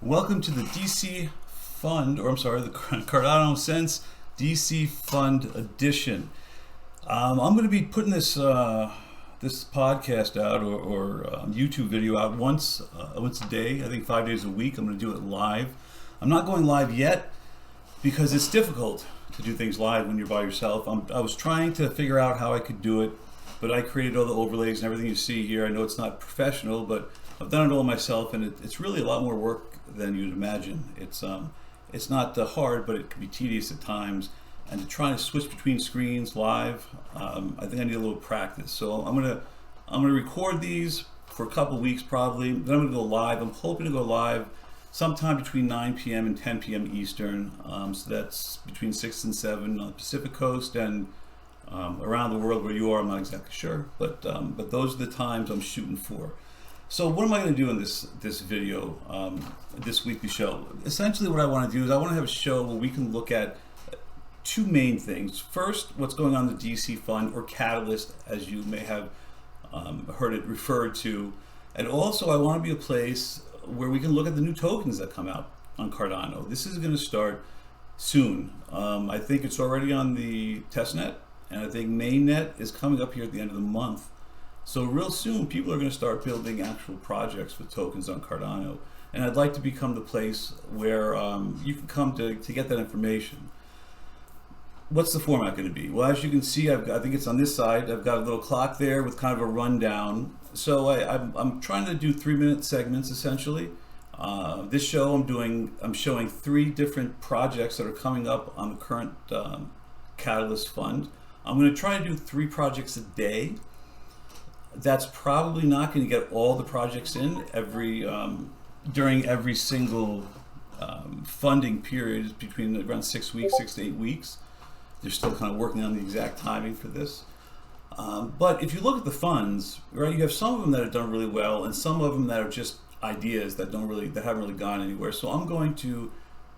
Welcome to the DC Fund, or I'm sorry, the Cardano Sense DC Fund Edition. I'm going to be putting this this podcast out or YouTube video out once a day. I think 5 days a week. I'm going to do it live. I'm not going live yet because it's difficult to do things live when you're by yourself. I was trying to figure out how I could do it, but I created all the overlays and everything you see here. I know it's not professional, but I've done it all myself, and it's really a lot more work than you'd imagine. It's not hard, but it can be tedious at times. And to try to switch between screens live, I think I need a little practice. So I'm gonna record these for a couple weeks probably. Then I'm gonna go live. I'm hoping to go live sometime between 9 p.m. and 10 p.m. Eastern. So that's between 6 and 7 on the Pacific Coast, and around the world where you are, I'm not exactly sure. But those are the times I'm shooting for. So what am I going to do in this video, this weekly show? Essentially what I want to do is I want to have a show where we can look at two main things. First, what's going on in the DC Fund, or Catalyst, as you may have heard it referred to. And also I want to be a place where we can look at the new tokens that come out on Cardano. This is going to start soon. I think it's already on the testnet, and I think mainnet is coming up here at the end of the month. So real soon, people are going to start building actual projects with tokens on Cardano. And I'd like to become the place where you can come to get that information. What's the format going to be? Well, as you can see, I think it's on this side. I've got a little clock there with kind of a rundown. So I'm trying to do 3-minute segments, essentially. This show I'm showing 3 different projects that are coming up on the current Catalyst Fund. I'm going to try to do 3 projects a day. That's probably not going to get all the projects in during every single funding period, between around 6 weeks, 6 to 8 weeks. They're still kind of working on the exact timing for this. But if you look at the funds, right, you have some of them that have done really well, and some of them that are just ideas that haven't really gone anywhere. So I'm going to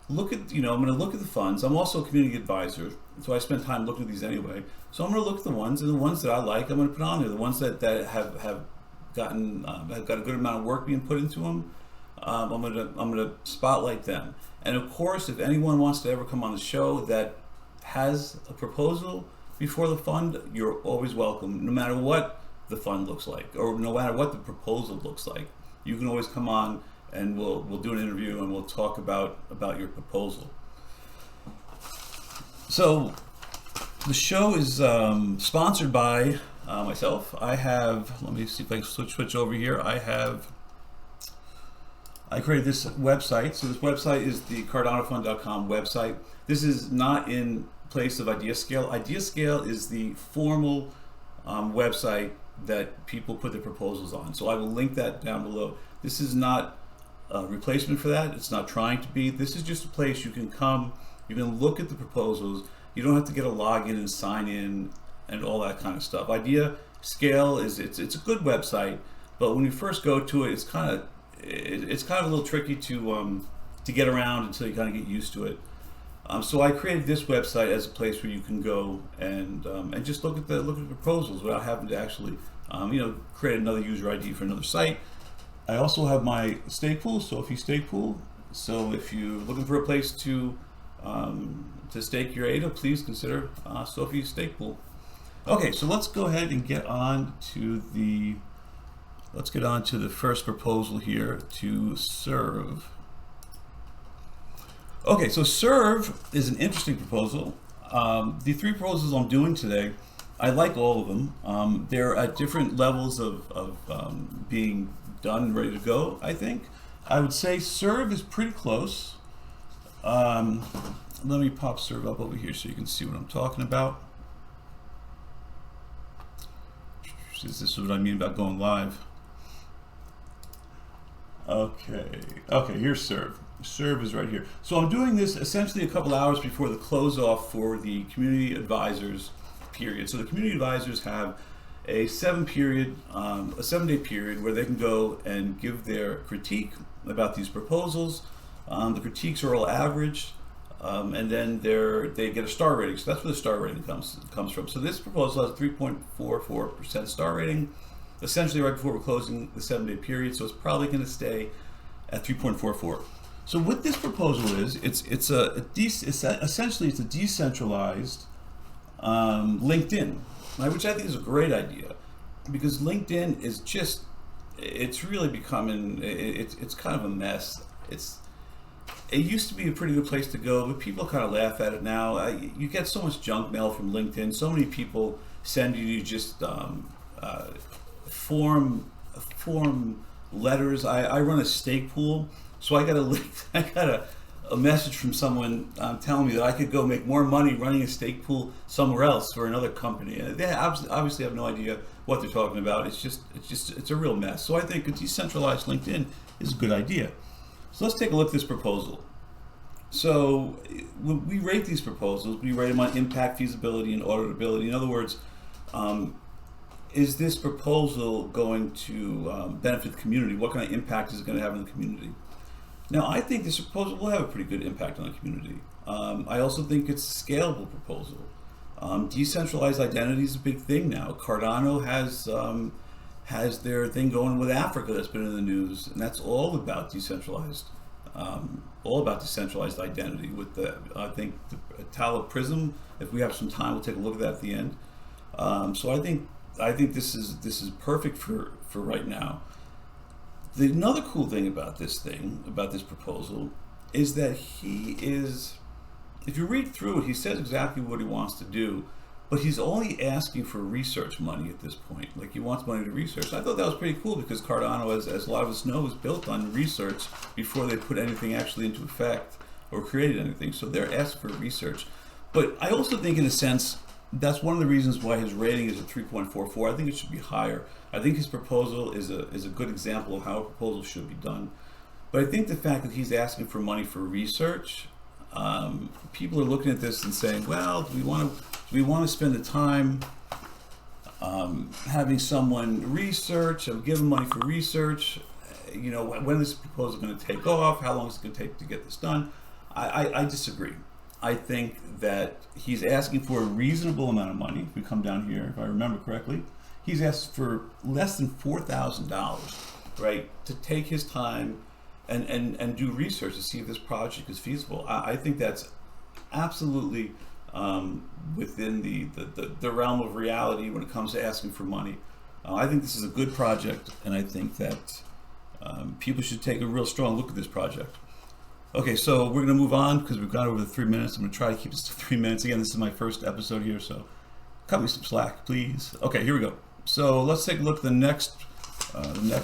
look at, I'm going to look at the funds. I'm also a community advisor, so I spend time looking at these anyway. So I'm going to look at the ones, and the ones that I like, I'm going to put on there. The ones that have got a good amount of work being put into them, I'm going to spotlight them. And of course, if anyone wants to ever come on the show that has a proposal before the fund, you're always welcome, no matter what the fund looks like, or no matter what the proposal looks like. You can always come on, and we'll do an interview, and we'll talk about your proposal. So the show is sponsored by myself. Let me see if I can switch over here. I created this website. So this website is the CardanoFund.com website. This is not in place of IdeaScale. IdeaScale is the formal website that people put their proposals on. So I will link that down below. This is not a replacement for that. It's not trying to be. This is just a place you can come, you can look at the proposals. You don't have to get a login and sign in and all that kind of stuff. IdeaScale it's a good website, but when you first go to it, it's kind of a little tricky to get around until you kind of get used to it. So I created this website as a place where you can go and just look at the proposals without having to actually create another user ID for another site. I also have my stake pool, Sophie Stake Pool. So if you're looking for a place to stake your ADA, please consider Sophie Stake Pool. Okay, so let's go ahead and get on to the first proposal here, to Serv. Okay, so Serv is an interesting proposal. The 3 proposals I'm doing today, I like all of them. They're at different levels of being done and ready to go, I think. I would say Serv is pretty close. Let me pop Serv up over here so you can see what I'm talking about. This is what I mean about going live. Okay, here's Serv. Serv is right here. So I'm doing this essentially a couple hours before the close off for the community advisors period. So the community advisors have a 7-day period where they can go and give their critique about these proposals. The critiques are all averaged, and then they get a star rating. So that's where the star rating comes from. So this proposal has a 3.44% star rating. essentially right before we're closing the 7-day period, so it's probably going to stay at 3.44. So what this proposal is, essentially it's a decentralized LinkedIn, right, which I think is a great idea, because LinkedIn is just, it's really becoming, it's kind of a mess. It used to be a pretty good place to go, but people kind of laugh at it now. You get so much junk mail from LinkedIn. So many people send you just form letters. I run a stake pool, so I got a message from someone telling me that I could go make more money running a stake pool somewhere else for another company. And they obviously have no idea what they're talking about. It's a real mess. So I think a decentralized LinkedIn is a good idea. So let's take a look at this proposal. So we rate these proposals. We rate them on impact, feasibility, and auditability. In other words, is this proposal going to benefit the community? What kind of impact is it going to have on the community? Now, I think this proposal will have a pretty good impact on the community. I also think it's a scalable proposal. Decentralized identity is a big thing now. Cardano has their thing going with Africa that's been in the news, and that's all about decentralized identity. With I think the Atalla Prism. If we have some time, we'll take a look at that at the end. So I think this is perfect for right now. Another cool thing about this proposal, is that if you read through it, he says exactly what he wants to do, but he's only asking for research money at this point. Like, he wants money to research. I thought that was pretty cool, because Cardano, as a lot of us know, is built on research before they put anything actually into effect or created anything. So they're asking for research. But I also think, in a sense, that's one of the reasons why his rating is at 3.44. I think it should be higher. I think his proposal is a good example of how a proposal should be done. But I think the fact that he's asking for money for research, people are looking at this and saying, well, do we want to spend the time having someone research, or give them money for research? You know, when is this proposal going to take off? How long is it going to take to get this done? I disagree. I think that he's asking for a reasonable amount of money. If we come down here, if I remember correctly, he's asked for less than $4,000, right, to take his time and do research to see if this project is feasible. I think that's absolutely within the realm of reality when it comes to asking for money. I think this is a good project, and I think that people should take a real strong look at this project. Okay, so we're going to move on, because we've gone over the 3 minutes. I'm going to try to keep this to 3 minutes. Again, this is my first episode here, so cut me some slack, please. Okay, here we go. So let's take a look at the next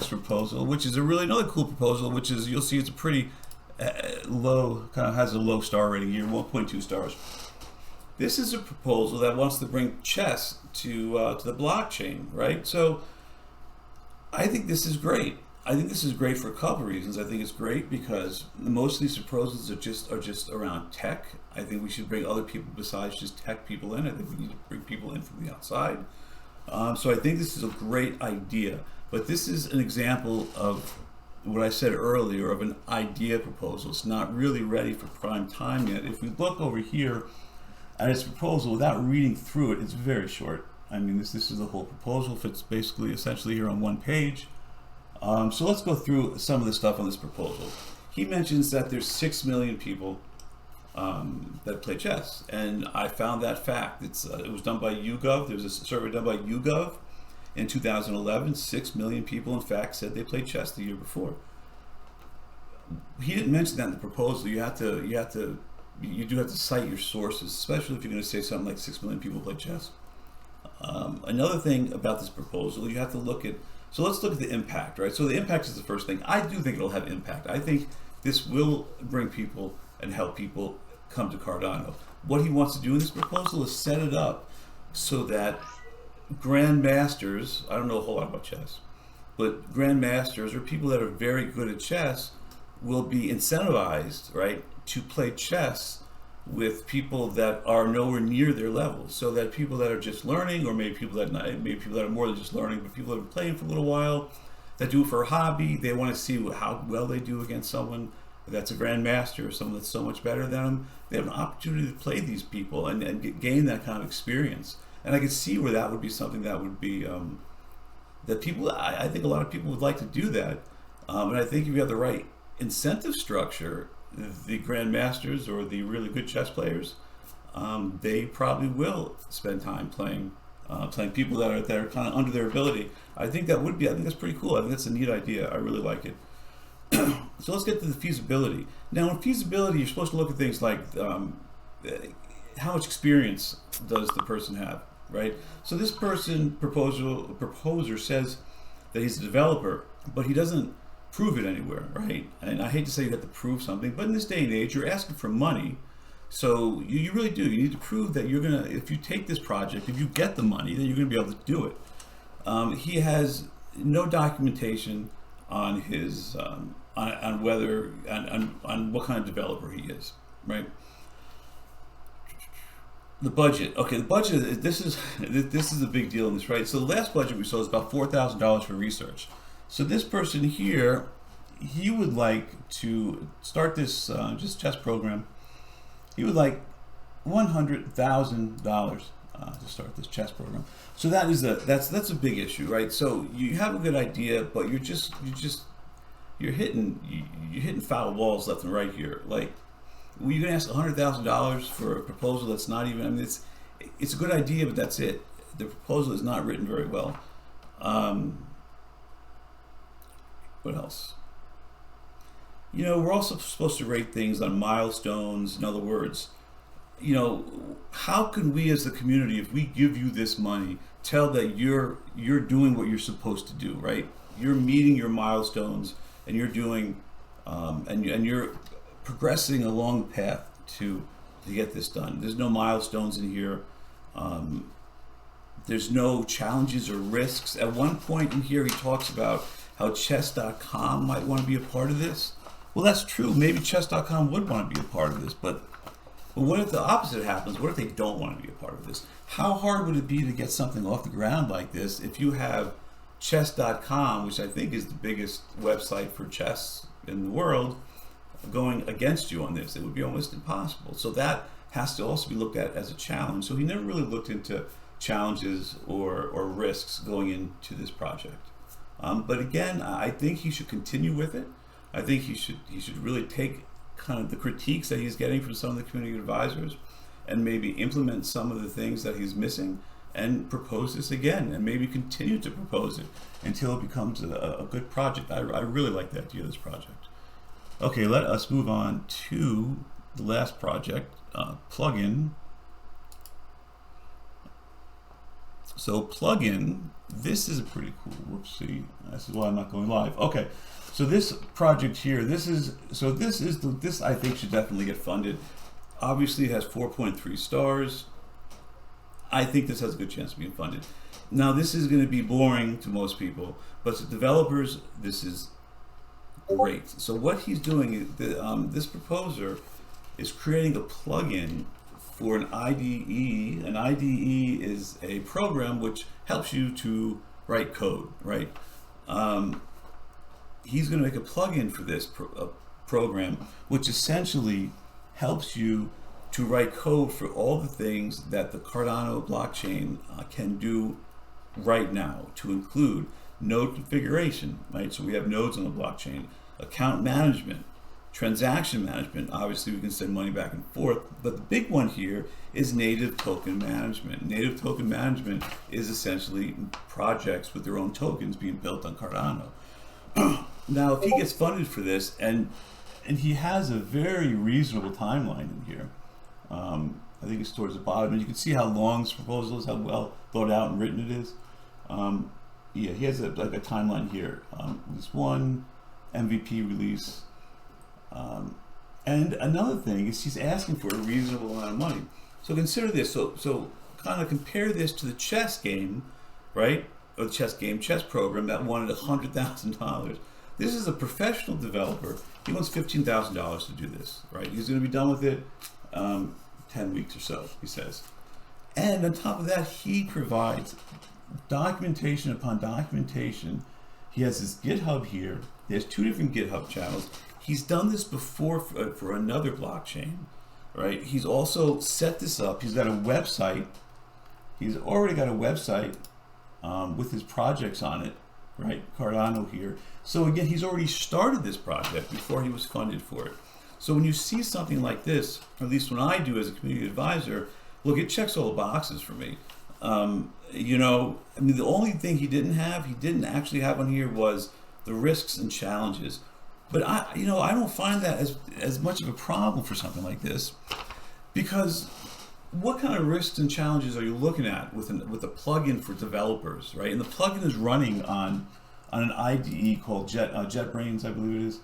proposal, which is another cool proposal, which is, you'll see it's a pretty low, kind of has a low star rating here, 1.2 stars. This is a proposal that wants to bring chess to the blockchain, right? So I think this is great. I think this is great for a couple of reasons. I think it's great because most of these proposals are just around tech. I think we should bring other people besides just tech people in. I think we need to bring people in from the outside. So I think this is a great idea. But this is an example of what I said earlier, of an idea proposal. It's not really ready for prime time yet. If we look over here at its proposal, without reading through it, it's very short. I mean, this is the whole proposal. It's basically essentially here on one page. So let's go through some of the stuff on this proposal. He mentions that there's 6 million people that play chess, and I found that fact. It was done by YouGov. There was a survey done by YouGov in 2011. 6 million people, in fact, said they played chess the year before. He didn't mention that in the proposal. You do have to cite your sources, especially if you're going to say something like 6 million people play chess. Another thing about this proposal, you have to look at. So let's look at the impact, right? So the impact is the first thing. I do think it'll have impact. I think this will bring people and help people come to Cardano. What he wants to do in this proposal is set it up so that grandmasters, I don't know a whole lot about chess, but grandmasters, or people that are very good at chess, will be incentivized, right, to play chess with people that are nowhere near their level, so that people that are just learning, or maybe people that are more than just learning, but people that have been playing for a little while, that do it for a hobby, they want to see how well they do against someone that's a grandmaster, or someone that's so much better than them. They have an opportunity to play these people and gain that kind of experience. And I could see where that would be something that would be that people. I think a lot of people would like to do that, and I think if you have the right incentive structure, the grandmasters or the really good chess players, they probably will spend time playing people that are kind of under their ability. I think that's pretty cool. I think that's a neat idea. I really like it. So let's get to the feasibility. Now, in feasibility, you're supposed to look at things like how much experience does the person have, right? So this proposer says that he's a developer, but he doesn't prove it anywhere, right? And I hate to say you have to prove something, but in this day and age, you're asking for money. So you really do. You need to prove that you're gonna, if you take this project, if you get the money, then you're gonna be able to do it. He has no documentation on his on whether on what kind of developer he is, right? The budget. Okay, the budget. This is a big deal in this, right? So the last budget we saw is about $4,000 for research. So this person here, he would like to start this just chess program. He would like $100,000 to start this chess program. So that's a big issue, right? So you have a good idea, but you're hitting foul balls left and right here. Like, well, you're gonna ask $100,000 for a proposal that's not even. I mean, it's a good idea, but that's it. The proposal is not written very well. What else? We're also supposed to rate things on milestones. In other words, how can we as the community, if we give you this money, tell that you're doing what you're supposed to do, right? You're meeting your milestones, and you're doing, and you're progressing along the path to get this done. There's no milestones in here. There's no challenges or risks. At one point in here, he talks about how chess.com might want to be a part of this. Well, that's true. Maybe chess.com would want to be a part of this, but what if the opposite happens? What if they don't want to be a part of this? How hard would it be to get something off the ground like this if you have chess.com, which I think is the biggest website for chess in the world, going against you on this? It would be almost impossible. So that has to also be looked at as a challenge. So he never really looked into challenges or risks going into this project. But again, I think he should continue with it. I think he should really take kind of the critiques that he's getting from some of the community advisors and maybe implement some of the things that he's missing and propose this again, and maybe continue to propose it until it becomes a good project. I really like the idea of this project. Okay, let us move on to the last project, Plugin. So Plugin, this is a pretty cool, whoopsie, this is why I'm not going live. Okay, so this project here, this I think should definitely get funded. Obviously it has 4.3 stars. I think this has a good chance of being funded. Now this is going to be boring to most people, but to developers, this is great. So what he's doing, this proposer is creating a plugin for an IDE. An IDE is a program which helps you to write code, right? He's going to make a plugin for this program, which essentially helps you to write code for all the things that the Cardano blockchain can do right now, to include node configuration, right? So we have nodes on the blockchain, account management, transaction management. Obviously we can send money back and forth, but the big one here is native token management. Native token management is essentially projects with their own tokens being built on Cardano. Now if he gets funded for this, and he has a very reasonable timeline in here, I think it's towards the bottom, and you can see how long this proposal is, how well thought out and written it is. Yeah, he has like a timeline here. This one MVP release, and another thing is he's asking for a reasonable amount of money. So consider this. So kind of compare this to the chess game, right? Or the chess program that wanted $100,000. This is a professional developer. He wants $15,000 to do this, right? He's going to be done with it 10 weeks or so, he says. And on top of that, he provides documentation upon documentation. He has his GitHub here. There's 2 different GitHub channels. He's done this before for another blockchain, right? He's also set this up. He's got a website. He's already got a website with his projects on it, right? Cardano here. So again, he's already started this project before he was funded for it. So when you see something like this, or at least when I do as a community advisor, look, it checks all the boxes for me. You know, I mean, the only thing he didn't actually have on here was the risks and challenges. But I don't find that as much of a problem for something like this, because what kind of risks and challenges are you looking at with a plugin for developers, right? And the plugin is running on an IDE called JetBrains, I believe it is,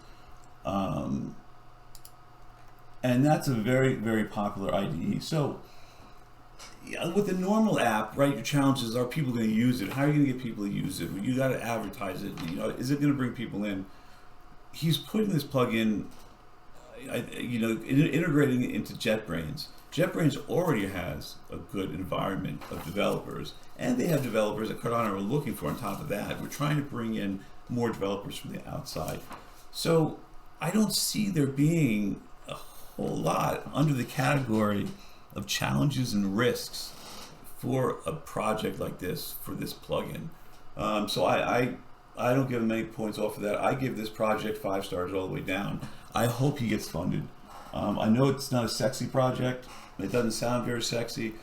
and that's a very, very popular IDE. So with the normal app, right, your challenges are people going to use it? How are you going to get people to use it? You got to advertise it. You know, is it going to bring people in? He's putting this plugin, integrating it into JetBrains. JetBrains already has a good environment of developers, and they have developers that Cardano are looking for on top of that. We're trying to bring in more developers from the outside. So I don't see there being a whole lot under the category of challenges and risks for a project like this, for this plugin. So I don't give him many points off of that. I give this project 5 stars all the way down. I hope he gets funded. I know it's not a sexy project. It doesn't sound very sexy,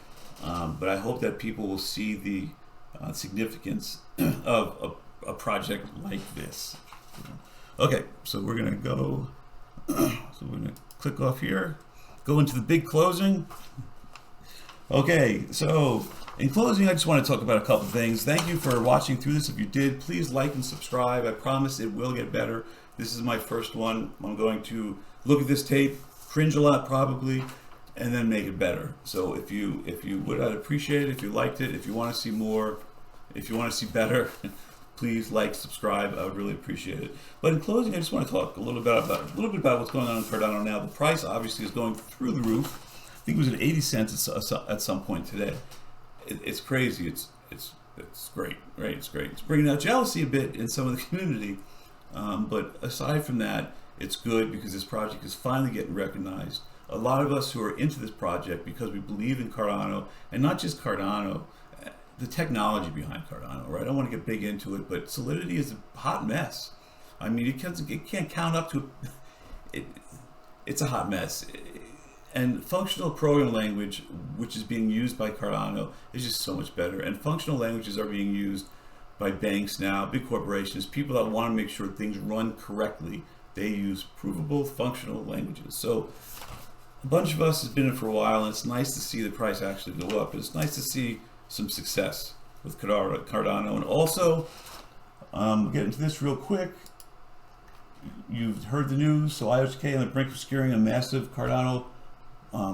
but I hope that people will see the significance of a project like this. Okay, so we're gonna go. So we're gonna click off here, go into the big closing. Okay, so in closing, I just want to talk about a couple things. Thank you for watching through this. If you did, please like and subscribe. I promise it will get better. This is my first one. I'm going to look at this tape, cringe a lot probably, and then make it better. So if you would, I'd appreciate it. If you liked it, if you want to see more, if you want to see better, please like, subscribe. I would really appreciate it. But in closing, I just want to talk a little bit about what's going on in Cardano now. The price obviously is going through the roof. I think it was at 80 cents at some point today. It's crazy. It's great, right? It's great. It's bringing out jealousy a bit in some of the community. But aside from that, it's good because this project is finally getting recognized. A lot of us who are into this project because we believe in Cardano, and not just Cardano, the technology behind Cardano, right? I don't want to get big into it, but Solidity is a hot mess. I mean, it can't count up to it. It's a hot mess. And functional programming language, which is being used by Cardano, is just so much better. And functional languages are being used by banks now, big corporations, people that want to make sure things run correctly. They use provable functional languages. So a bunch of us have been in it for a while, and it's nice to see the price actually go up. It's nice to see some success with Cardano. And also, get into this real quick. You've heard the news. So IOHK on the brink of securing a massive Cardano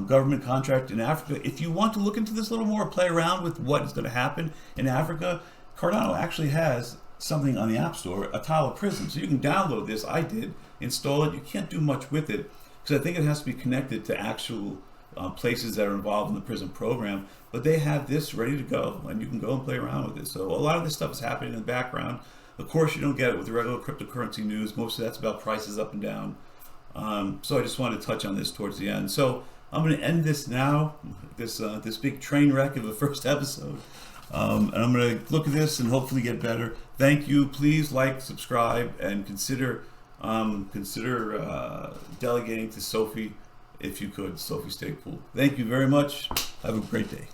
government contract in Africa. If you want to look into this a little more, play around with what is going to happen in Africa, Cardano actually has something on the App Store, Atalla Prism. So you can download this. I did install it. You can't do much with it because I think it has to be connected to actual places that are involved in the Prism program. But they have this ready to go, and you can go and play around with it. So a lot of this stuff is happening in the background. Of course, you don't get it with the regular cryptocurrency news. Most of that's about prices up and down. So I just wanted to touch on this towards the end. So I'm going to end this now, this big train wreck of the first episode. And I'm going to look at this and hopefully get better. Thank you. Please like, subscribe, and consider delegating to Sophie if you could, Sophie Stakepool. Thank you very much. Have a great day.